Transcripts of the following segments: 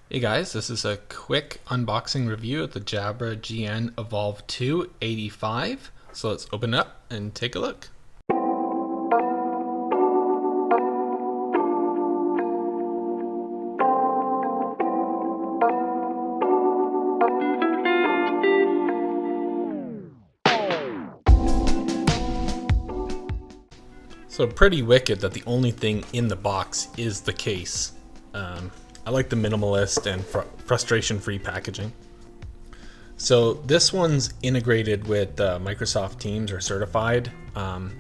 Hey guys, this is a quick unboxing review of the Jabra Evolve2 85. So let's open it up and take a look. So pretty wicked that the only thing in the box is the case. I like the minimalist and frustration-free packaging. So this one's integrated with Microsoft Teams or certified,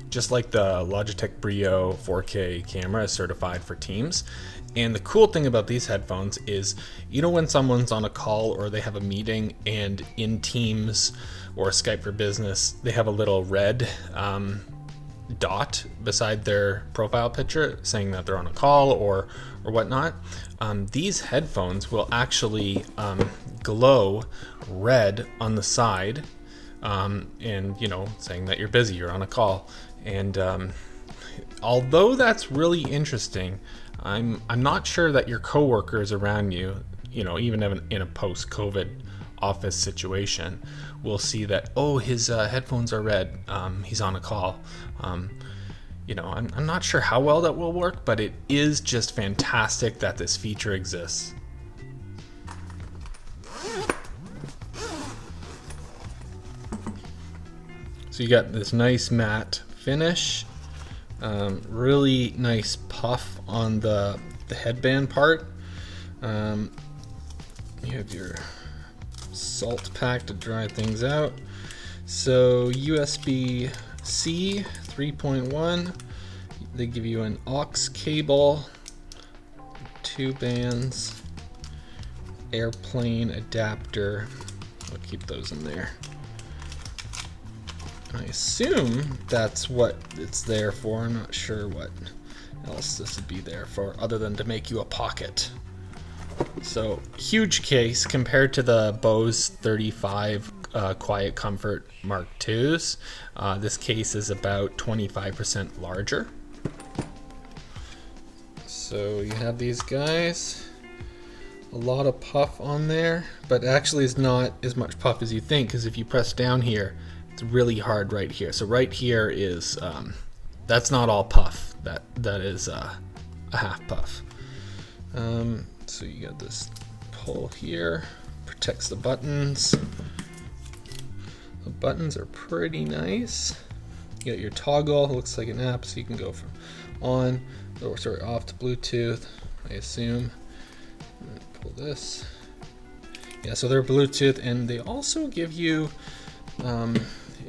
just like the Logitech Brio 4K camera is certified for Teams. And the cool thing about these headphones is, you know, when someone's on a call or they have a meeting and in Teams or Skype for Business, they have a little red dot beside their profile picture saying that they're on a call or whatnot. These headphones will actually glow red on the side, and you know, saying that you're busy, you're on a call. And although that's really interesting, I'm not sure that your coworkers around you, you know, even in a post-COVID office situation, will see that, oh, his headphones are red, he's on a call. You know, I'm not sure how well that will work, but it is just fantastic that this feature exists. So you got this nice matte finish, really nice puff on the headband part. You have your salt pack to dry things out. So USB-C 3.1, they give you an aux cable, 2 bands, airplane adapter. I'll keep those in there. I assume that's what it's there for. I'm not sure what else this would be there for other than to make you a pocket. So huge case compared to the Bose 35 Quiet Comfort Mark IIs. This case is about 25% larger. So you have these guys, a lot of puff on there, but actually it's not as much puff as you think, because if you press down here, it's really hard right here. So right here is, that's not all puff, that is a half puff. So you got this pull here, protects the buttons. The buttons are pretty nice. You got your toggle, looks like an app, so you can go from on or sorry, off to Bluetooth, I assume. Pull this. Yeah, so they're Bluetooth, and they also give you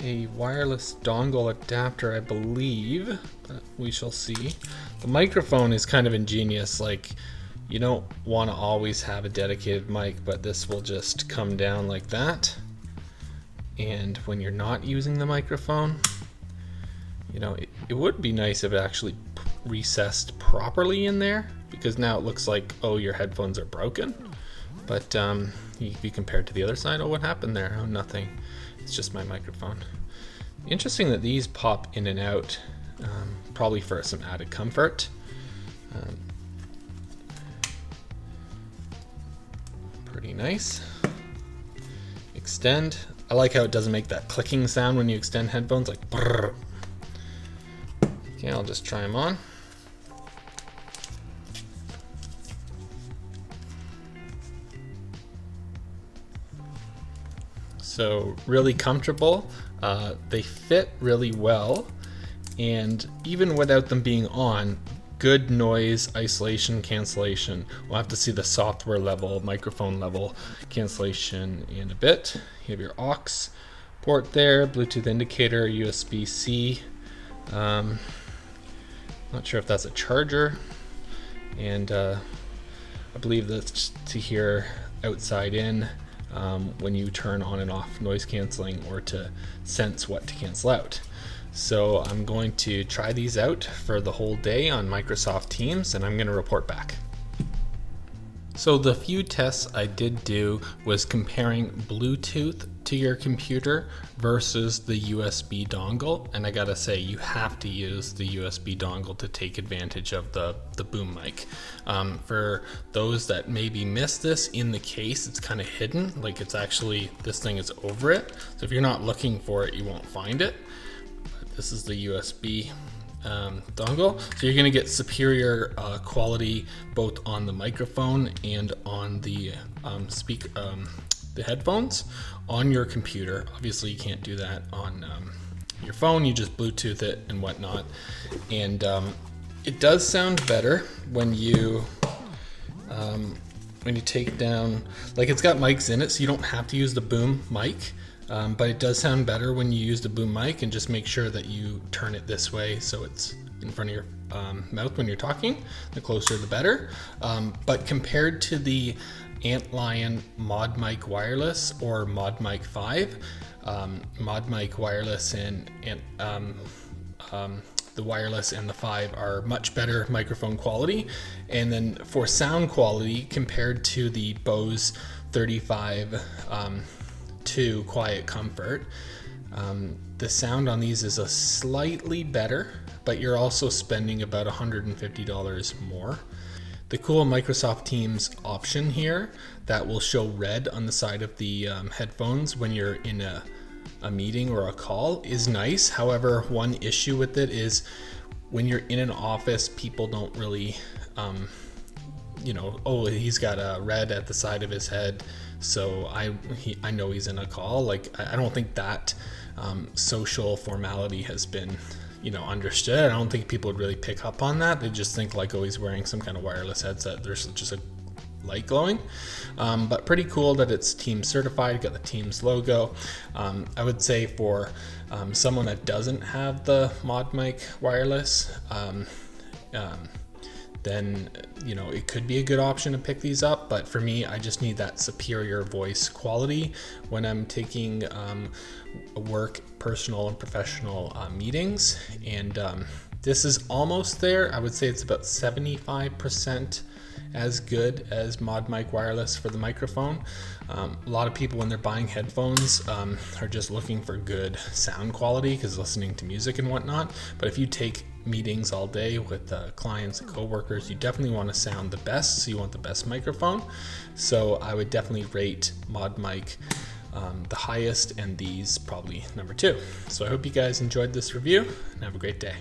a wireless dongle adapter, I believe, but we shall see. The microphone is kind of ingenious, like, you don't want to always have a dedicated mic, but this will just come down like that. And when you're not using the microphone, you know, it would be nice if it actually recessed properly in there, because now it looks like, oh, your headphones are broken. But you be compared to the other side. Oh, what happened there? Oh, nothing. It's just my microphone. Interesting that these pop in and out, probably for some added comfort. Pretty nice. Extend. I like how it doesn't make that clicking sound when you extend headphones, like brrr. Okay, I'll just try them on. So really comfortable. They fit really well, and even without them being on, good noise isolation cancellation. We'll have to see the software level, microphone level cancellation in a bit. You have your aux port there, Bluetooth indicator, USB-C. Not sure if that's a charger, and I believe that's to hear outside in when you turn on and off noise canceling, or to sense what to cancel out. So I'm going to try these out for the whole day on Microsoft Teams, and I'm going to report back. So the few tests I did do was comparing Bluetooth to your computer versus the USB dongle. And I gotta say, you have to use the USB dongle to take advantage of the boom mic. For those that maybe missed this, in the case, it's kind of hidden. Like it's actually, this thing is over it. So if you're not looking for it, you won't find it. But this is the USB dongle. So you're gonna get superior quality both on the microphone and on the the headphones on your computer. Obviously you can't do that on your phone, you just Bluetooth it and whatnot. And it does sound better when you take down, like it's got mics in it, so you don't have to use the boom mic. But it does sound better when you use the boom mic, and just make sure that you turn it this way so it's in front of your mouth when you're talking. The closer the better. But compared to the Antlion Mod Mic Wireless or Mod Mic 5, Mod Mic Wireless and the wireless and the 5 are much better microphone quality. And then for sound quality, compared to the Bose 35 2 Quiet Comfort, the sound on these is a slightly better, but you're also spending about $150 more. The cool Microsoft Teams option here that will show red on the side of the headphones when you're in a meeting or a call is nice. However, one issue with it is when you're in an office, people don't really, oh, he's got a red at the side of his head, so I know he's in a call. Like, I don't think that social formality has been understood. I don't think people would really pick up on that. They just think like, oh, he's wearing some kind of wireless headset. There's just a light glowing. But pretty cool that it's Teams certified, got the Teams logo. I would say for someone that doesn't have the Mod Mic wireless, then it could be a good option to pick these up. But for me, I just need that superior voice quality when I'm taking work, personal and professional meetings. And this is almost there. I would say it's about 75% as good as Mod Mic Wireless for the microphone. A lot of people, when they're buying headphones, are just looking for good sound quality because listening to music and whatnot. But if you take meetings all day with clients and coworkers, you definitely want to sound the best, so you want the best microphone. So I would definitely rate Mod Mic the highest, and these probably number 2. So I hope you guys enjoyed this review, and have a great day.